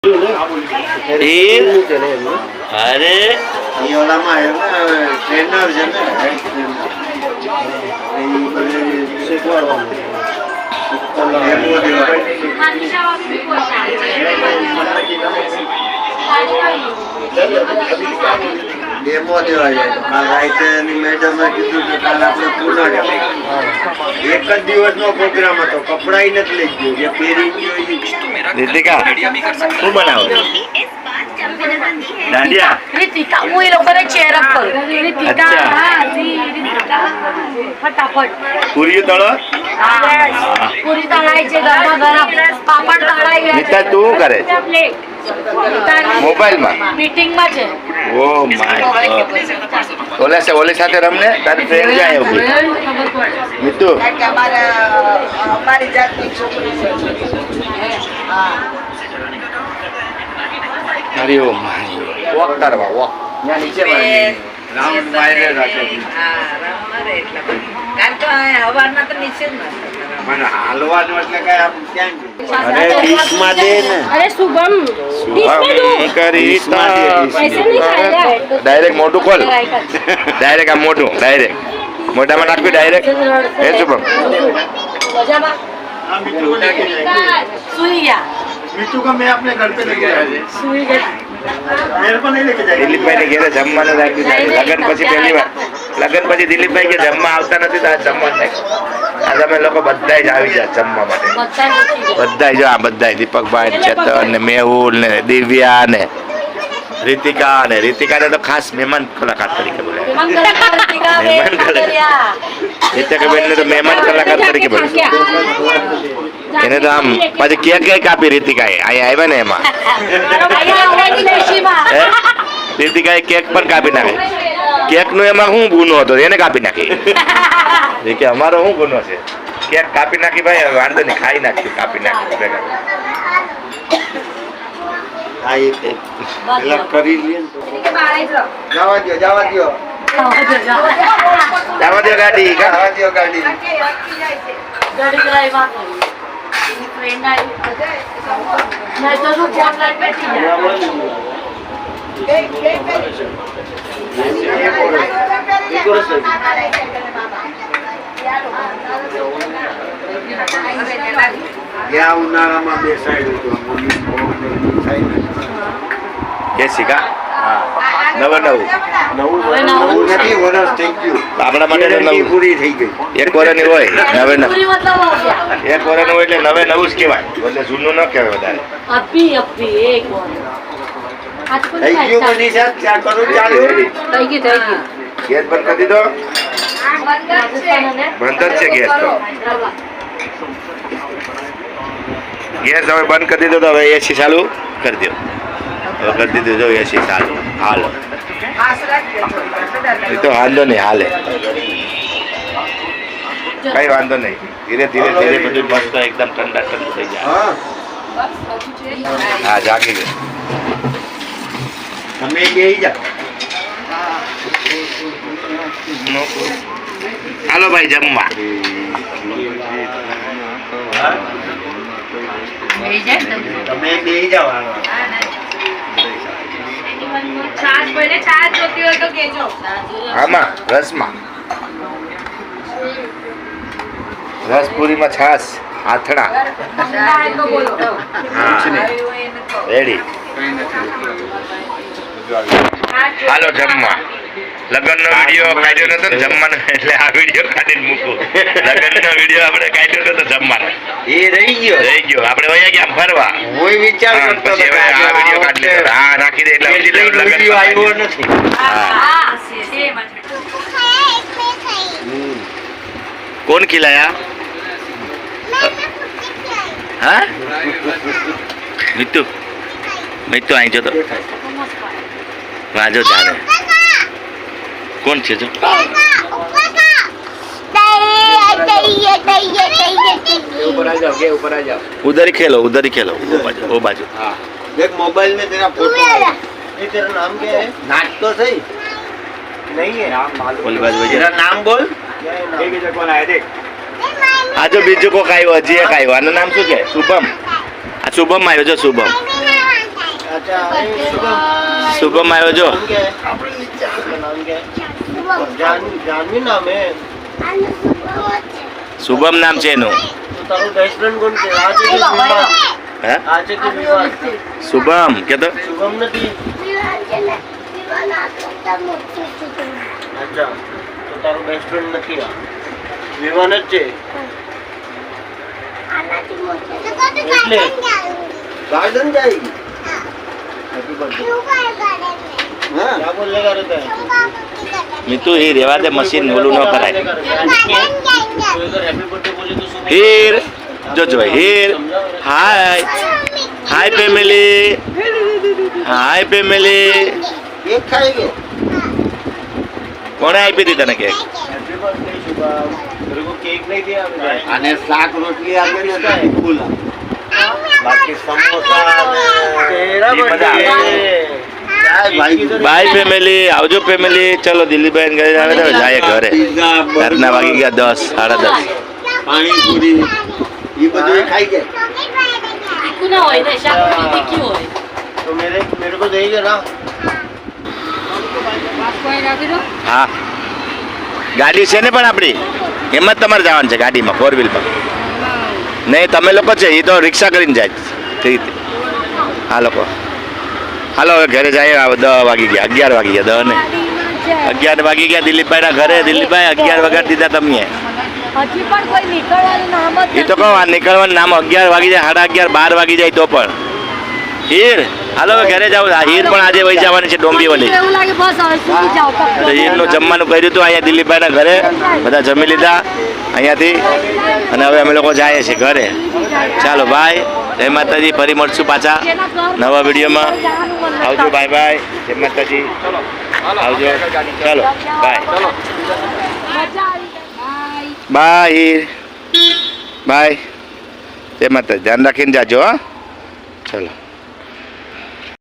अरे ये वाला में है ना ट्रेनर है ना डेमो देवा जाए तो काल राइते मैडम कीधु के काल आपने पूना जाए एक ज दिवसनो प्रोग्राम હતો કપડાઈ નથી લઈ ગયો જે પહેરી ગયો रितिका શું બનાવો દાંડિયા रितिका હું એ લોકોને ચેર અપ કરું रितिका अच्छा। હા જી रितिका ફટાફટ પૂરી તળો પૂરી તળાઈ છે ગરમા ગરમ પાપડ તળાઈ ગયા મિતા તું શું કરે છે મોબાઈલમાં મીટિંગમાં છે ઓ માય ગોડ ઓલે સાથે રમને તારી ફ્રેન્ડ જાય ઉભી મિતુ અમારી જાતની છોકરી અરે ઓ માય વોક કરવા વોક ત્યાં નીચે રાઉન્ડ મારે રાખે કારણ કે હવારના તો નીચે જ ના મને હાલવાનું એટલે કઈ આમ ક્યાં અરે ડીશ માં દે ને अरे शुभम ऐसे नहीं खाएगा ડાયરેક્ટ મોટું ખોલ ડાયરેક્ટ આ મોટું ડાયરેક્ટ મોઢામાં નાખ્યું ડાયરેક્ટ એ શુભમ મજામાં हाँ, मिट्टू को लेके जाएंगे। સુઈ ગયા मिट्टू को मैं अपने घर पे लेके जाएंगे સુઈ ગયા मेरे को नहीं लेके जाएंगे દિલીપભાઈ ને ઘેરે જમવાનું રાખ્યું છે લગન પછી પહેલી વાર લગન પછી દિલીપભાઈ કે જમવા આવતા નથી તો આ જમવા આજે અમે લોકો બધા જ આવી જાય જમવા માટે બધા નથી ગયા બધા જો આ બધા દીપકભાઈ ચેતન ને મેહુલ ને દિવ્યા ને રીતિકા ને તો ખાસ મહેમાન કલાકાર તરીકે બોલાય મહેમાન કલાકાર રીતિકાબેન ને તો મહેમાન કલાકાર તરીકે બોલાય એને તો આમ પછી કેક કાપી રીતિકાએ અહીંયા આવ્યા ને એમાં હે? રીતિકાએ કેક પણ કાપી નાખે કેક નો એમાં શું ગુનો હતો એને કાપી નાખી કે અમારો શું ગુનો છે કેક કાપી નાખી ભાઈ વાંધો નહીં ખાઈ નાખ્યું કાપી નાખ્યું ભેગા हाँ ये अलग करी लिए जावा दियो જવા દો ગાડી जावा दियो गाड़ी ગાડી ડ્રાઈવર ફ્રેન્ડ આવી નહીં તો શું ફોન લાઈન બેઠી ગયા ઉનાળામાં બેસાડ્યું હતું કે શીખા નવું નવું નથી વરસ થઈ ગયું આપણા માટે તો ગેરંટી નવું પૂરી થઈ ગઈ એક વર્ષની હોય નવે નવું પૂરી મતલબ હો ગયા એક વર્ષનું હોય એટલે નવે નવું જ કહેવાય એટલે જૂનું ન કહેવાય વધારે અપી એક વાર આજ કોઈ થઈ ગયું બની સાહેબ ચા કરું ચાલુ થઈ ગયું ગેસ બંધ કરી દીધો બંધ જ છે ગેસ તો ગેસ હવે બંધ કરી દીધો તો હવે એસી ચાલુ કરી દો હવે કરી દીધું જો એસી ચાલુ હાલો એ તો વાંધો નહીં હાલે કઈ વાંધો નહીં ધીરે ધીરે બધું મસ્ત એકદમ ઠંડા ઠંડુ થઈ જાય હા હા જાગી ગયો તમે બેહી જાઓ હાલો ભાઈ જમવા તમે બેહી જાઓ હાલો આમાં રસમાં રસપુરીમાં છાસ આથણા રેડી હાલો જમવા લગ્નનો વિડીયો કાઢ્યો નતો ને જમવાનો એટલે આ વિડીયો કાઢીને મૂકું લગ્નનો વિડીયો આપણે કાઢ્યો નતો જમવાનો એ રહી ગયો આપણે વયા ગયા ફરવા હું વિચાર હા, કરતો પછી હવે આ વિડીયો કાઢી લીધો આ રાખી દે એટલે પછી લગ્ન વિડીયો આવ્યો નથી કોણ ખીલાયા હા મિત્તુ અહીં જો તો વાજો જાને કોણ છે જો उधर ही खेलो वो बाजू हाँ देख मोबाइल में तेरा फोटो है ये तेरा नाम क्या है नाच तो सही नहीं है नाम मालूम बोल बाजू तेरा नाम बोल कौन आया देख આ જો બીજું કોક આવ્યો હજી એક આવ્યો આનું નામ શું છે શુભમ આ શુભમ આવ્યો જો શુભમ अच्छा શુભમ આવ્યો જો नाम क्या है आपका नाम क्या है जानवी नाम है શુભમ નામ છે એનું तो तारो बेस्ट फ्रेंड कौन છે આજે કે વિવાહ હે આજે કે વિવાહ શુભમ કે તો શુભમ નથી અચ્છા તો તારો બેસ્ટ ફ્રેન્ડ નથી આ વિવાન જ છે એટલે गार्डन जाएगी हैप्पी बर्थडे हां क्या बोलेगा रे तू મીતુ એ રેવા દે મશીન ઓલું ન કરાય तो इधर हैप्पी बर्थडे बोले तो सुबह હીર જોજો હીર હાય હાય ફેમિલી હાય ફેમિલી केक खाएंगे કોણે આપી હતી તને કેક हैप्पी बर्थडे शुभम मेरे को केक नहीं दिया आने શાક રોટલી આપે ને તો ફૂલા બાકી સમોસા તેરા બर्थडे બાય ફેમિલી આવજો ફેમિલી ચલો દિલીપભાઈ ઘરે આવે તો જાય ઘરે રાતના વાગી ગયા 10 10:30 પાણીપુરી એ બધું ખાઈ ગયા તીખું ના હોય ને શાક રોટલી તીખી હોય તો मेरे को देगा ना હા ગાડી છે ને પણ આપણી એમાં જ તમારે જવાનું છે ગાડીમાં 4 વ્હીલ પર નહીં તમે લોકો છે એ તો રિક્ષા કરીને જાય તે રીતે હા લોકો હાલો હવે ઘરે જાય 10 વાગી ગયા 11 વાગી ગયા 10 ને 11 વાગી ગયા દિલીપભાઈના ઘરે દિલીપભાઈ 11 વગાડી દીધા તમે હજી પણ કોઈ નીકળવાનું નામ જ એ તો કહો આ નીકળવાનું નામ 11 વાગી જાય 11:30 12 વાગી જાય તો પણ હીર હાલો હવે ઘરે જાવ હીર પણ આજે વહી જવાની છે ડોંબીવાલી એવું લાગે બસ હવે સુઈ જાઓ તો હીરનું જમવાનું કર્યું હતું અહીંયા દિલીપભાઈના ઘરે બધા જમી લીધા અહીંયાથી અને હવે અમે લોકો જઈએ છીએ ઘરે ચાલો બાય જય માતાજી ફરી મળશું પાછા નવા વિડીયોમાં આવજો બાય બાય જય માતાજી આવજો ચાલો બાય બાય હીર બાય જય માતાજી ધ્યાન રાખીને જાજો હા ચલો